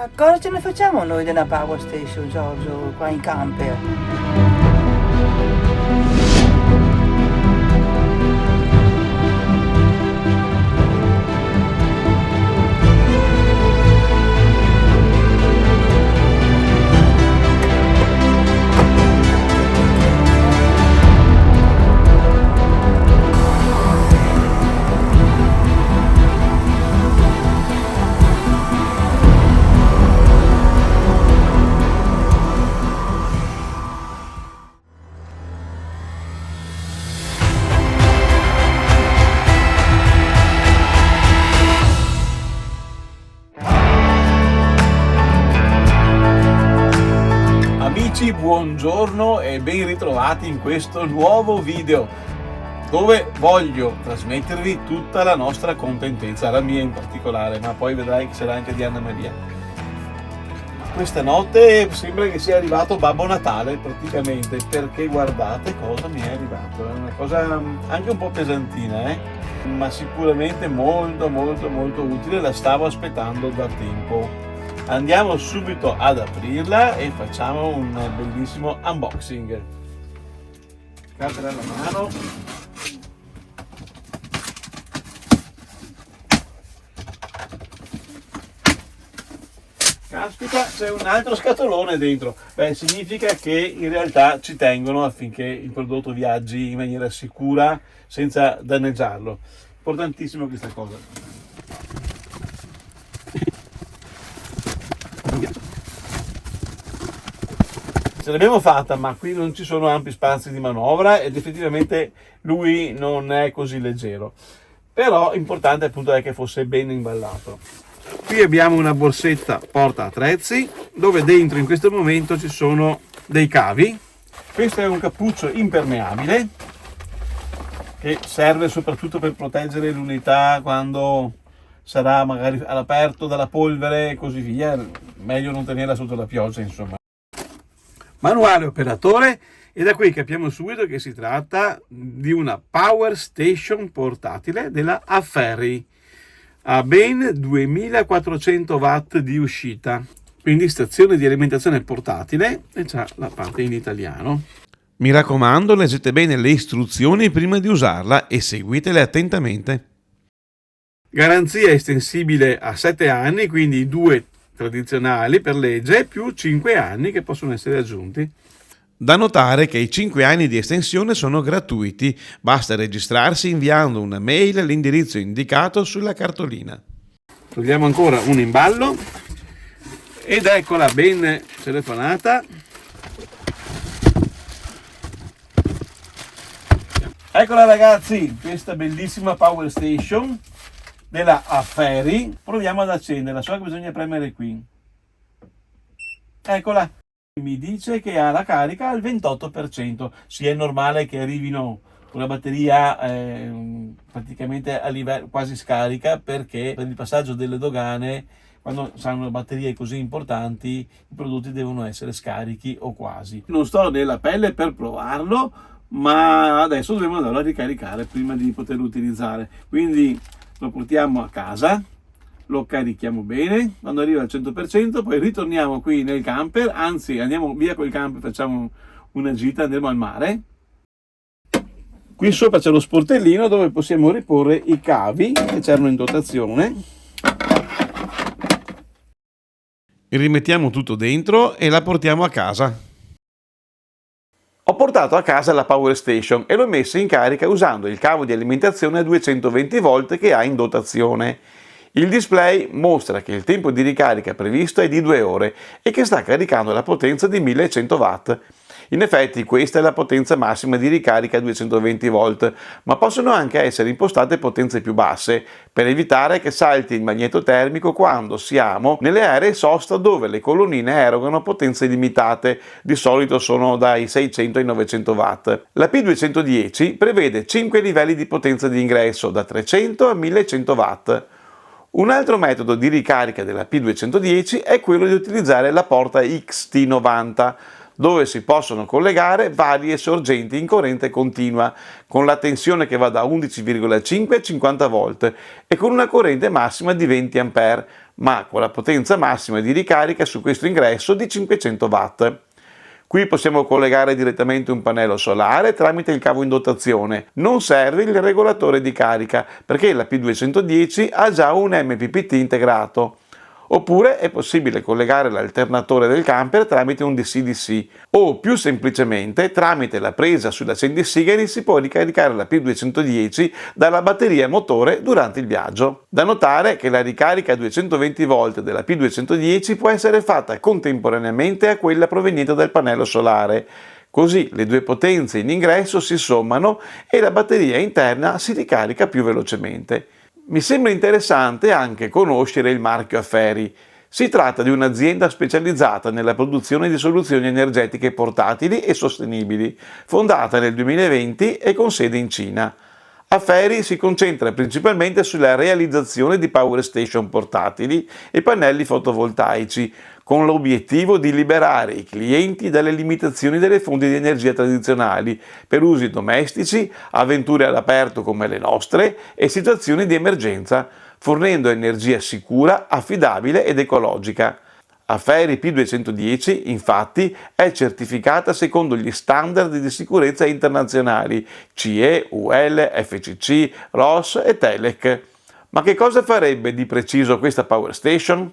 Ma cosa ce ne facciamo noi della Power Station, Giorgio, qua in camper? Amici, buongiorno e ben ritrovati in questo nuovo video dove voglio trasmettervi tutta la nostra contentezza, la mia in particolare, ma poi vedrai che sarà anche di Anna Maria. Questa notte sembra che sia arrivato Babbo Natale praticamente, perché guardate cosa mi è arrivato, è una cosa anche un po' pesantina, ma sicuramente molto utile, la stavo aspettando da tempo. Andiamo subito ad aprirla e facciamo un bellissimo unboxing. Carta alla mano. Caspita, c'è un altro scatolone dentro. Beh, significa che in realtà ci tengono affinché il prodotto viaggi in maniera sicura senza danneggiarlo. Importantissimo questa cosa. Ce l'abbiamo fatta, ma qui non ci sono ampi spazi di manovra ed effettivamente lui non è così leggero. Però importante appunto è che fosse ben imballato. Qui abbiamo una borsetta porta attrezzi dove dentro in questo momento ci sono dei cavi. Questo è un cappuccio impermeabile che serve soprattutto per proteggere l'unità quando sarà magari all'aperto dalla polvere e così via. Meglio non tenerla sotto la pioggia, insomma. Manuale operatore, e da qui capiamo subito che si tratta di una Power Station portatile della Afferri a ben 2400 watt di uscita, quindi stazione di alimentazione portatile, e c'ha la parte in italiano. Mi raccomando, leggete bene le istruzioni prima di usarla e seguitele attentamente. Garanzia estensibile a 7 anni, quindi 2 tradizionali per legge più 5 anni che possono essere aggiunti. Da notare che i 5 anni di estensione sono gratuiti, basta registrarsi inviando una mail all'indirizzo indicato sulla cartolina. Togliamo ancora un imballo ed eccola ben telefonata. Eccola ragazzi, questa bellissima Power Station della Afferri. Proviamo ad accenderla, so che bisogna premere qui. Eccola, mi dice che ha la carica al 28%. Sì, è normale che arrivino una batteria praticamente a livello quasi scarica, perché per il passaggio delle dogane, quando saranno batterie così importanti, i prodotti devono essere scarichi o quasi. Non sto nella pelle per provarlo, ma adesso dobbiamo andarlo a ricaricare prima di poterlo utilizzare. Quindi lo portiamo a casa, lo carichiamo bene, quando arriva al 100% poi ritorniamo qui nel camper, anzi andiamo via col camper, facciamo una gita, andremo al mare. Qui sopra c'è lo sportellino dove possiamo riporre i cavi che c'erano in dotazione. Rimettiamo tutto dentro e la portiamo a casa. Ho portato a casa la Power Station e l'ho messa in carica usando il cavo di alimentazione a 220 volt che ha in dotazione. Il display mostra che il tempo di ricarica previsto è di 2 ore e che sta caricando la potenza di 1100 watt. In effetti questa è la potenza massima di ricarica a 220 volt, ma possono anche essere impostate potenze più basse, per evitare che salti il magneto termico quando siamo nelle aree sosta dove le colonnine erogano potenze limitate, di solito sono dai 600 ai 900 watt. La P210 prevede 5 livelli di potenza di ingresso, da 300 a 1100 watt. Un altro metodo di ricarica della P210 è quello di utilizzare la porta XT90, dove si possono collegare varie sorgenti in corrente continua, con la tensione che va da 11,5 a 50 volt e con una corrente massima di 20 A, ma con la potenza massima di ricarica su questo ingresso di 500 watt. Qui possiamo collegare direttamente un pannello solare tramite il cavo in dotazione. Non serve il regolatore di carica perché la P210 ha già un MPPT integrato. Oppure è possibile collegare l'alternatore del camper tramite un DC-DC o più semplicemente tramite la presa sull'accendisigari si può ricaricare la P210 dalla batteria motore durante il viaggio. Da notare che la ricarica a 220 volt della P210 può essere fatta contemporaneamente a quella proveniente dal pannello solare. Così le due potenze in ingresso si sommano e la batteria interna si ricarica più velocemente. Mi sembra interessante anche conoscere il marchio Afferi. Si tratta di un'azienda specializzata nella produzione di soluzioni energetiche portatili e sostenibili, fondata nel 2020 e con sede in Cina. Afferi si concentra principalmente sulla realizzazione di power station portatili e pannelli fotovoltaici, con l'obiettivo di liberare i clienti dalle limitazioni delle fonti di energia tradizionali per usi domestici, avventure all'aperto come le nostre e situazioni di emergenza, fornendo energia sicura, affidabile ed ecologica. Afferi P210, infatti, è certificata secondo gli standard di sicurezza internazionali CE, UL, FCC, ROS e TELEC. Ma che cosa farebbe di preciso questa power station?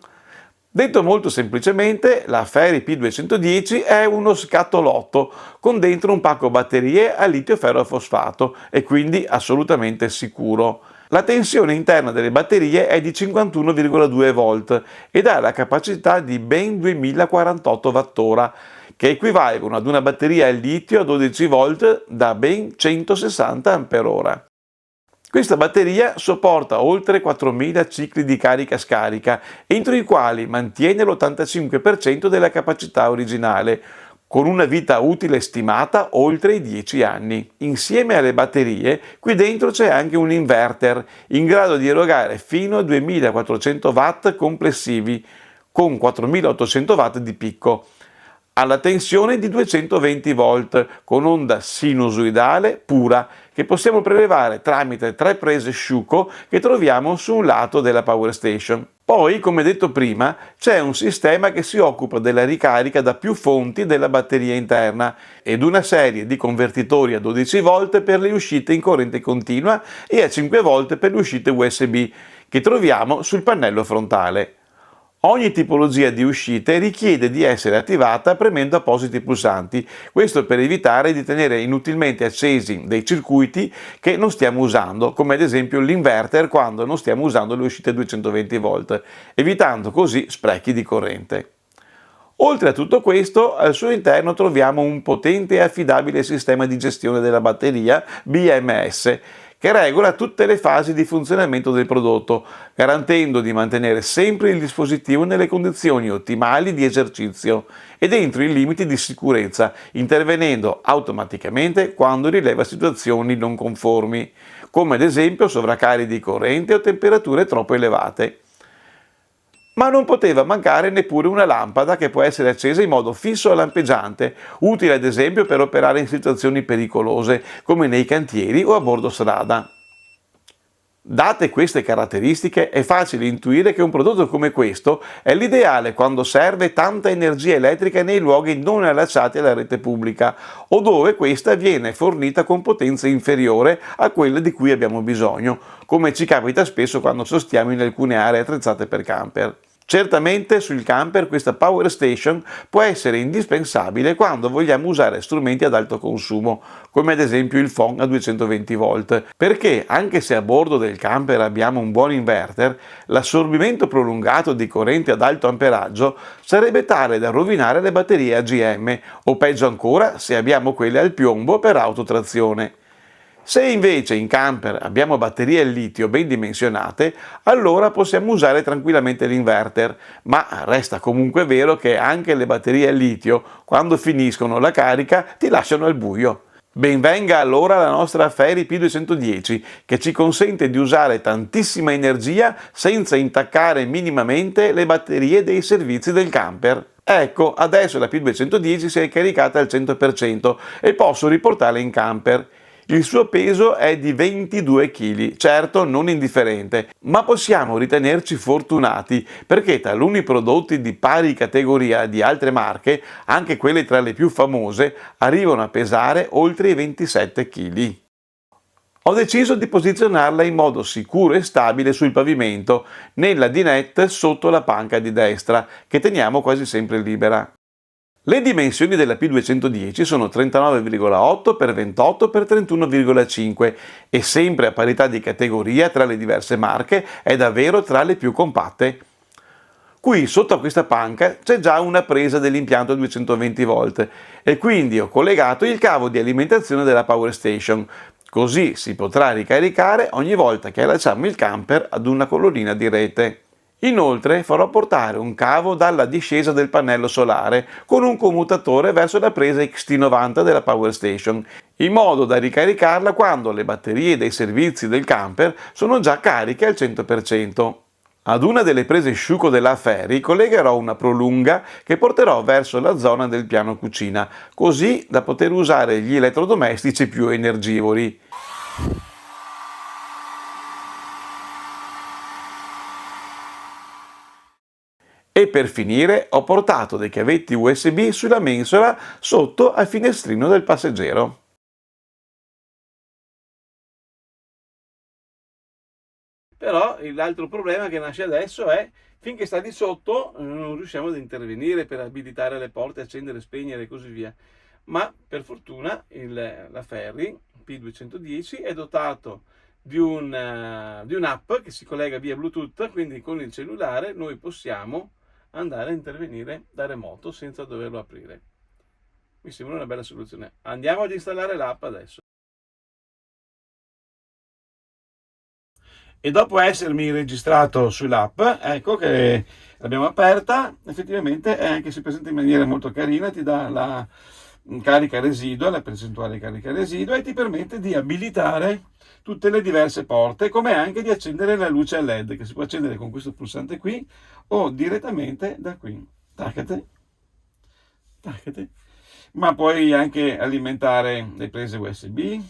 Detto molto semplicemente, la Afferi P210 è uno scatolotto con dentro un pacco batterie a litio ferrofosfato e quindi assolutamente sicuro. La tensione interna delle batterie è di 51,2 volt ed ha la capacità di ben 2048 Wh, che equivalgono ad una batteria al litio a 12 volt da ben 160 Ah. Questa batteria sopporta oltre 4.000 cicli di carica-scarica, entro i quali mantiene l'85% della capacità originale, con una vita utile stimata oltre i 10 anni. Insieme alle batterie, qui dentro c'è anche un inverter, in grado di erogare fino a 2.400 watt complessivi, con 4.800 watt di picco, alla tensione di 220 volt, con onda sinusoidale pura, che possiamo prelevare tramite 3 prese Schuko che troviamo su un lato della power station. Poi, come detto prima, c'è un sistema che si occupa della ricarica da più fonti della batteria interna ed una serie di convertitori a 12 volt per le uscite in corrente continua e a 5 volt per le uscite USB che troviamo sul pannello frontale. Ogni tipologia di uscite richiede di essere attivata premendo appositi pulsanti, questo per evitare di tenere inutilmente accesi dei circuiti che non stiamo usando, come ad esempio l'inverter quando non stiamo usando le uscite 220 volt, evitando così sprechi di corrente. Oltre a tutto questo, al suo interno troviamo un potente e affidabile sistema di gestione della batteria BMS, che regola tutte le fasi di funzionamento del prodotto, garantendo di mantenere sempre il dispositivo nelle condizioni ottimali di esercizio ed entro i limiti di sicurezza, intervenendo automaticamente quando rileva situazioni non conformi, come ad esempio sovraccarichi di corrente o temperature troppo elevate. Ma non poteva mancare neppure una lampada che può essere accesa in modo fisso o lampeggiante, utile ad esempio per operare in situazioni pericolose, come nei cantieri o a bordo strada. Date queste caratteristiche, è facile intuire che un prodotto come questo è l'ideale quando serve tanta energia elettrica nei luoghi non allacciati alla rete pubblica o dove questa viene fornita con potenza inferiore a quella di cui abbiamo bisogno, come ci capita spesso quando sostiamo in alcune aree attrezzate per camper. Certamente sul camper questa power station può essere indispensabile quando vogliamo usare strumenti ad alto consumo, come ad esempio il phon a 220 volt, perché anche se a bordo del camper abbiamo un buon inverter, l'assorbimento prolungato di corrente ad alto amperaggio sarebbe tale da rovinare le batterie AGM o peggio ancora se abbiamo quelle al piombo per autotrazione. Se invece in camper abbiamo batterie al litio ben dimensionate, allora possiamo usare tranquillamente l'inverter, ma resta comunque vero che anche le batterie al litio, quando finiscono la carica, ti lasciano al buio. Ben venga allora la nostra Afferi P210, che ci consente di usare tantissima energia senza intaccare minimamente le batterie dei servizi del camper. Ecco, adesso la P210 si è caricata al 100% e posso riportarla in camper. Il suo peso è di 22 kg, certo non indifferente, ma possiamo ritenerci fortunati perché taluni prodotti di pari categoria di altre marche, anche quelle tra le più famose, arrivano a pesare oltre i 27 kg. Ho deciso di posizionarla in modo sicuro e stabile sul pavimento, nella dinette sotto la panca di destra, che teniamo quasi sempre libera. Le dimensioni della P210 sono 39,8 x 28 x 31,5 e sempre a parità di categoria tra le diverse marche è davvero tra le più compatte. Qui sotto a questa panca c'è già una presa dell'impianto 220 volt e quindi ho collegato il cavo di alimentazione della Power Station, così si potrà ricaricare ogni volta che allacciamo il camper ad una colonnina di rete. Inoltre farò portare un cavo dalla discesa del pannello solare con un commutatore verso la presa XT90 della Power Station, in modo da ricaricarla quando le batterie dei servizi del camper sono già cariche al 100%. Ad una delle prese sciuco della Ferri collegherò una prolunga che porterò verso la zona del piano cucina, così da poter usare gli elettrodomestici più energivori. E per finire ho portato dei cavetti USB sulla mensola sotto al finestrino del passeggero. Però l'altro problema che nasce adesso è finché sta di sotto non riusciamo ad intervenire per abilitare le porte, accendere, spegnere e così via. Ma per fortuna la Ferri P210 è dotato di un'app che si collega via Bluetooth, quindi con il cellulare noi possiamo andare a intervenire da remoto senza doverlo aprire. Mi sembra una bella soluzione. Andiamo ad installare l'app adesso. E dopo essermi registrato sull'app, ecco che l'abbiamo aperta, effettivamente anche si presenta in maniera molto carina, ti dà la carica residua, la percentuale di carica residua e ti permette di abilitare tutte le diverse porte, come anche di accendere la luce a LED, che si può accendere con questo pulsante qui o direttamente da qui. Taccate, taccate. Ma puoi anche alimentare le prese USB,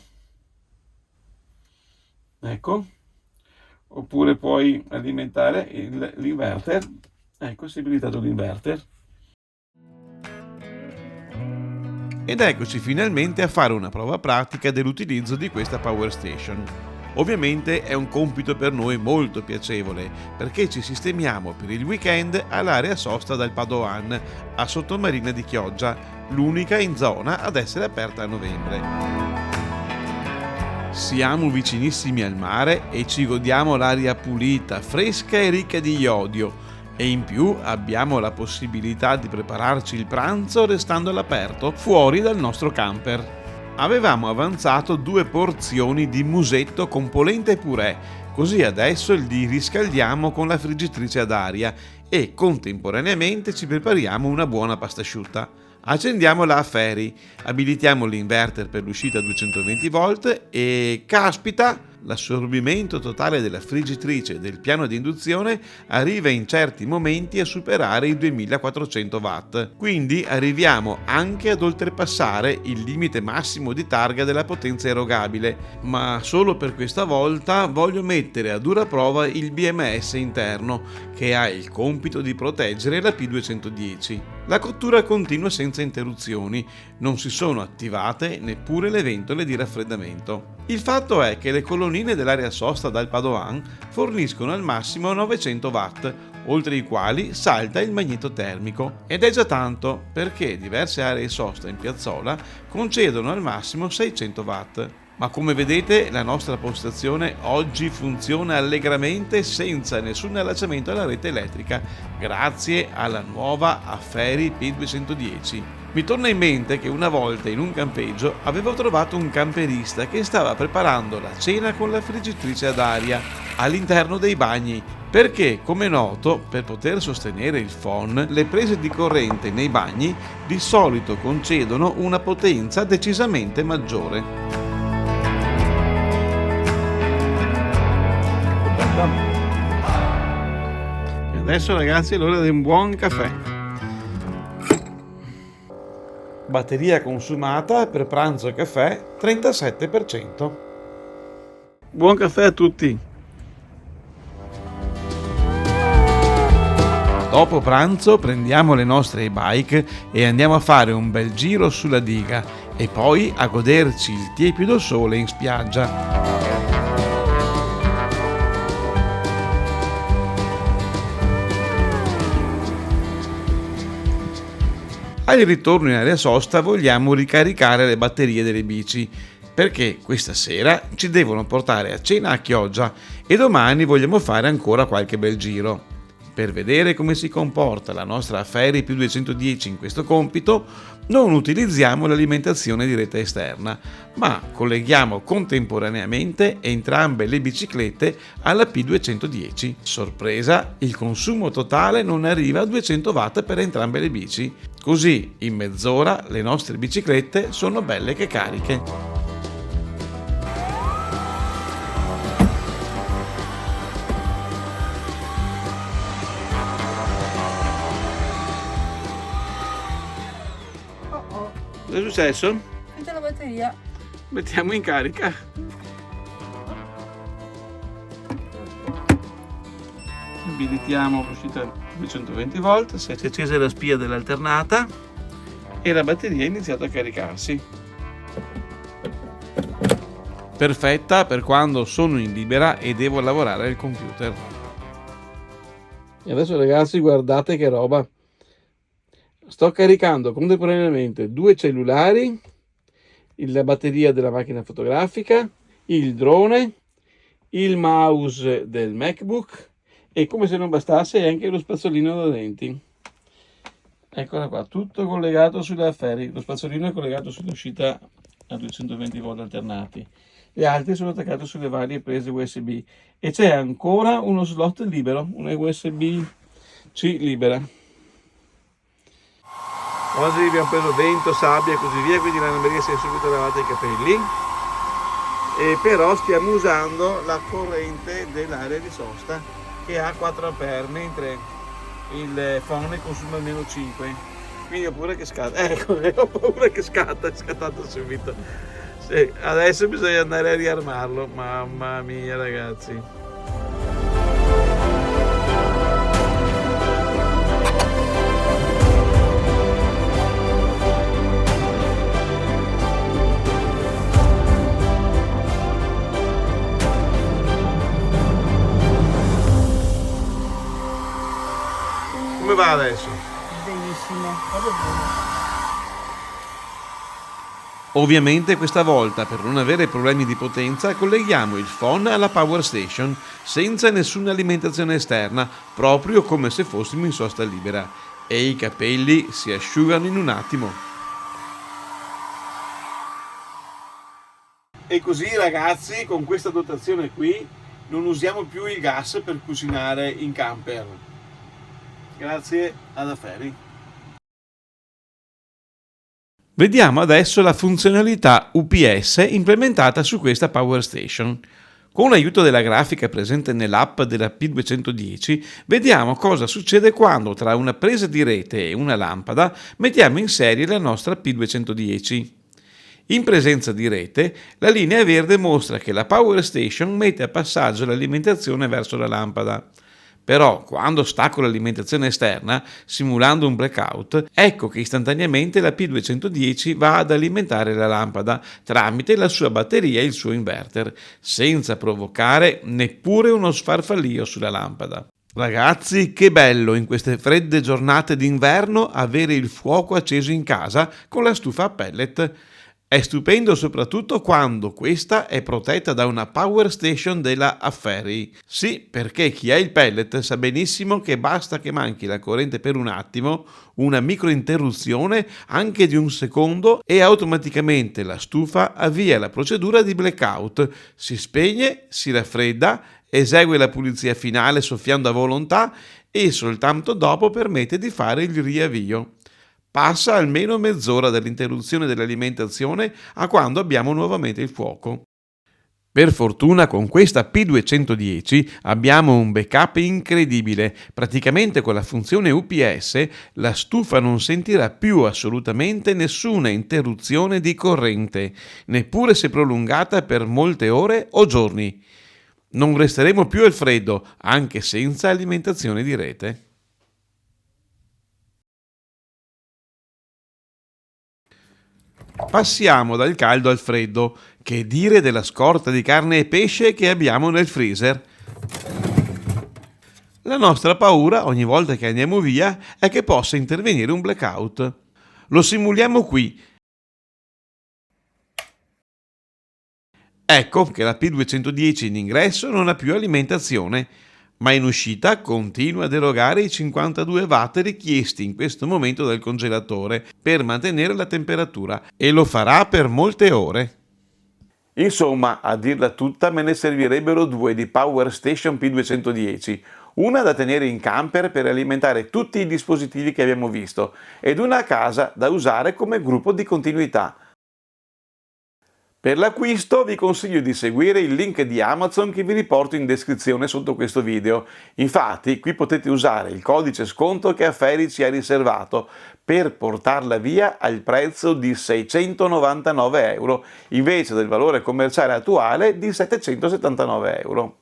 ecco, oppure puoi alimentare l'inverter, ecco, si è abilitato l'inverter. Ed eccoci finalmente a fare una prova pratica dell'utilizzo di questa Power Station. Ovviamente è un compito per noi molto piacevole perché ci sistemiamo per il weekend all'area sosta del Padoan, a Sottomarina di Chioggia, l'unica in zona ad essere aperta a novembre. Siamo vicinissimi al mare e ci godiamo l'aria pulita, fresca e ricca di iodio. E in più abbiamo la possibilità di prepararci il pranzo restando all'aperto fuori dal nostro camper. Avevamo avanzato 2 porzioni di musetto con polenta e purè, così adesso li riscaldiamo con la friggitrice ad aria e contemporaneamente ci prepariamo una buona pasta asciutta. Accendiamo la Ferri, abilitiamo l'inverter per l'uscita a 220 volt e caspita, l'assorbimento totale della friggitrice e del piano di induzione arriva in certi momenti a superare i 2400 watt, quindi arriviamo anche ad oltrepassare il limite massimo di targa della potenza erogabile, ma solo per questa volta voglio mettere a dura prova il BMS interno che ha il compito di proteggere la P210. La cottura continua senza interruzioni, non si sono attivate neppure le ventole di raffreddamento. Il fatto è che le colonnine dell'area sosta dal Padoan forniscono al massimo 900 watt, oltre i quali salta il magneto termico, ed è già tanto perché diverse aree sosta in piazzola concedono al massimo 600 watt. Ma come vedete la nostra postazione oggi funziona allegramente senza nessun allacciamento alla rete elettrica, grazie alla nuova Ferri P210. Mi torna in mente che una volta in un campeggio avevo trovato un camperista che stava preparando la cena con la friggitrice ad aria all'interno dei bagni, perché, come noto, per poter sostenere il phon, le prese di corrente nei bagni di solito concedono una potenza decisamente maggiore. E adesso ragazzi è l'ora di un buon caffè. Batteria consumata per pranzo e caffè 37%. Buon caffè a tutti! Dopo pranzo prendiamo le nostre e-bike e andiamo a fare un bel giro sulla diga e poi a goderci il tiepido sole in spiaggia. Al ritorno in area sosta vogliamo ricaricare le batterie delle bici perché questa sera ci devono portare a cena a Chioggia e domani vogliamo fare ancora qualche bel giro. Per vedere come si comporta la nostra Ferry più 210 in questo compito, non utilizziamo l'alimentazione diretta esterna, ma colleghiamo contemporaneamente entrambe le biciclette alla P210. Sorpresa, il consumo totale non arriva a 200 watt per entrambe le bici. Così, in mezz'ora, le nostre biciclette sono belle che cariche. Cosa è successo? Finita la batteria. Mettiamo in carica. Abilitiamo l'uscita 220 volt, si è accesa la spia dell'alternata e la batteria ha iniziato a caricarsi. Perfetta per quando sono in libera e devo lavorare al computer. E adesso ragazzi guardate che roba. Sto caricando contemporaneamente 2 cellulari, la batteria della macchina fotografica, il drone, il mouse del MacBook e, come se non bastasse, anche lo spazzolino da denti. Eccola qua, tutto collegato sulla Ferry. Lo spazzolino è collegato sull'uscita a 220 volt alternati. Le altre sono attaccate sulle varie prese USB e c'è ancora uno slot libero, una USB-C libera. Oggi abbiamo preso vento, sabbia e così via, quindi l'Anna Maria si è subito lavata i capelli. E però stiamo usando la corrente dell'area di sosta che ha 4 A, mentre il phone consuma almeno 5. Quindi ho paura che scatta. Ecco, ho paura che scatta, è scattato subito. Sì, adesso bisogna andare a riarmarlo. Mamma mia, ragazzi. Come va adesso? Benissimo. Ovviamente questa volta, per non avere problemi di potenza, colleghiamo il phone alla power station senza nessuna alimentazione esterna, proprio come se fossimo in sosta libera. E i capelli si asciugano in un attimo. E così ragazzi, con questa dotazione qui, non usiamo più il gas per cucinare in camper. Grazie alla Ferry. Vediamo adesso la funzionalità UPS implementata su questa Power Station. Con l'aiuto della grafica presente nell'app della P210, vediamo cosa succede quando tra una presa di rete e una lampada mettiamo in serie la nostra P210. In presenza di rete, la linea verde mostra che la Power Station mette a passaggio l'alimentazione verso la lampada. Però, quando stacco l'alimentazione esterna, simulando un blackout, ecco che istantaneamente la P210 va ad alimentare la lampada tramite la sua batteria e il suo inverter, senza provocare neppure uno sfarfallio sulla lampada. Ragazzi, che bello in queste fredde giornate d'inverno avere il fuoco acceso in casa con la stufa a pellet. È stupendo soprattutto quando questa è protetta da una power station della Ferry. Sì, perché chi ha il pellet sa benissimo che basta che manchi la corrente per un attimo, una microinterruzione anche di un secondo e automaticamente la stufa avvia la procedura di blackout, si spegne, si raffredda, esegue la pulizia finale soffiando a volontà e soltanto dopo permette di fare il riavvio. Passa almeno mezz'ora dall'interruzione dell'alimentazione a quando abbiamo nuovamente il fuoco. Per fortuna con questa P210 abbiamo un backup incredibile. Praticamente con la funzione UPS la stufa non sentirà più assolutamente nessuna interruzione di corrente, neppure se prolungata per molte ore o giorni. Non resteremo più al freddo, anche senza alimentazione di rete. Passiamo dal caldo al freddo. Che dire della scorta di carne e pesce che abbiamo nel freezer? La nostra paura, ogni volta che andiamo via, è che possa intervenire un blackout. Lo simuliamo qui. Ecco che la P210 in ingresso non ha più alimentazione, ma in uscita continua ad erogare i 52 watt richiesti in questo momento dal congelatore per mantenere la temperatura, e lo farà per molte ore. Insomma, a dirla tutta, me ne servirebbero due di Power Station P210, una da tenere in camper per alimentare tutti i dispositivi che abbiamo visto, ed una a casa da usare come gruppo di continuità. Per l'acquisto vi consiglio di seguire il link di Amazon che vi riporto in descrizione sotto questo video. Infatti qui potete usare il codice sconto che Afferi ci ha riservato per portarla via al prezzo di 699 euro invece del valore commerciale attuale di 779 euro.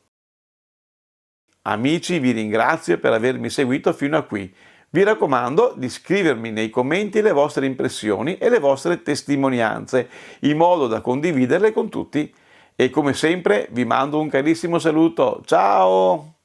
Amici, vi ringrazio per avermi seguito fino a qui. Vi raccomando di scrivermi nei commenti le vostre impressioni e le vostre testimonianze, in modo da condividerle con tutti. E come sempre vi mando un carissimo saluto. Ciao!